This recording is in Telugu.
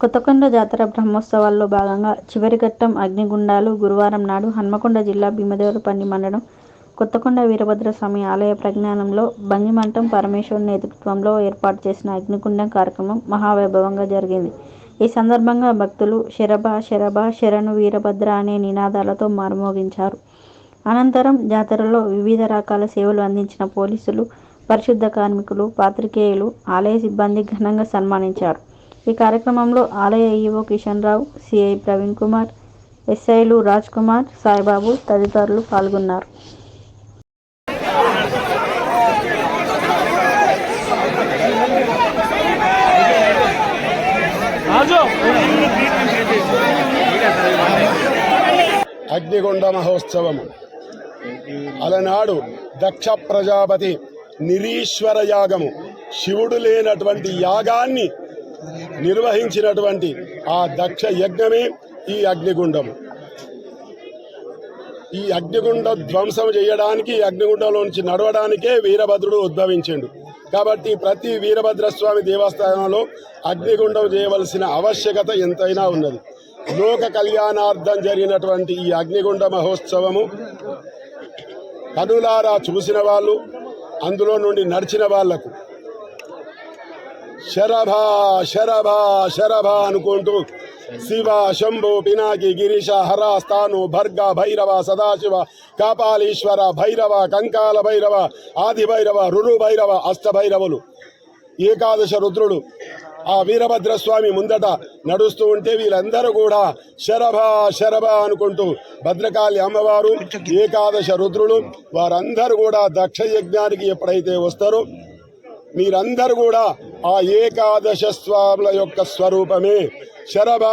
కొత్తకొండ జాతర బ్రహ్మోత్సవాల్లో భాగంగా చివరి ఘట్టం అగ్నిగుండాలు గురువారం నాడు హన్మకొండ జిల్లా భీమదేవరపల్లి మండలం కొత్తకొండ వీరభద్రస్వామి ఆలయ ప్రాంగణంలో భంగిమంటం పరమేశ్వరుని నేతృత్వంలో ఏర్పాటు చేసిన అగ్నిగుండం కార్యక్రమం మహావైభవంగా జరిగింది. ఈ సందర్భంగా భక్తులు శరభ శరభ శరణు వీరభద్ర అనే నినాదాలతో మార్మోగించారు. అనంతరం జాతరలో వివిధ రకాల సేవలు అందించిన పోలీసులు, పరిశుద్ధ కార్మికులు, పాత్రికేయులు, ఆలయ సిబ్బంది ఘనంగా సన్మానించారు. ఈ కార్యక్రమంలో ఆలయ ఈవో కిషన్ రావు, సిఐ ప్రవీణ్ కుమార్, ఎస్ఐలు రాజ్ కుమార్, సాయిబాబు తదితరులు పాల్గొన్నారు. అగ్నిగుండ మహోత్సవము అలనాడు దక్ష ప్రజాపతి నిరీశ్వర యాగము, శివుడు లేనటువంటి యాగాన్ని నిర్వహించినటువంటి ఆ దక్ష యజ్ఞమే ఈ అగ్నిగుండము. ఈ అగ్నిగుండ ధ్వంసం చేయడానికి, అగ్నిగుండంలో నుంచి నడవడానికే వీరభద్రుడు ఉద్భవించిండు. కాబట్టి ప్రతి వీరభద్రస్వామి దేవస్థానంలో అగ్నిగుండం చేయవలసిన ఆవశ్యకత ఎంతైనా ఉన్నది. లోక కళ్యాణార్థం జరిగినటువంటి ఈ అగ్నిగుండ మహోత్సవము కనులారా చూసిన వాళ్ళు, అందులో నుండి నడిచిన వాళ్లకు శరభ శరభ శరభ అనుకుంటూ శివ శంభు పినాకి గిరీశ హర స్థాను భర్గ భైరవ సదాశివ కాపాలీశ్వర భైరవ కంకాల భైరవ ఆది భైరవ రురు భైరవ అష్టభైరవులు ఏకాదశ రుద్రుడు ఆ వీరభద్రస్వామి ముందట నడుస్తూ ఉంటే వీళ్ళందరూ కూడా శరభ శరభ అనుకుంటూ భద్రకాళి అమ్మవారు, ఏకాదశ రుద్రులు వారందరూ కూడా దక్ష యజ్ఞానికి ఎప్పుడైతే వస్తారో మీరందరూ కూడా ఆ ఏకాదశ స్వాముల యొక్క స్వరూపమే శరభ.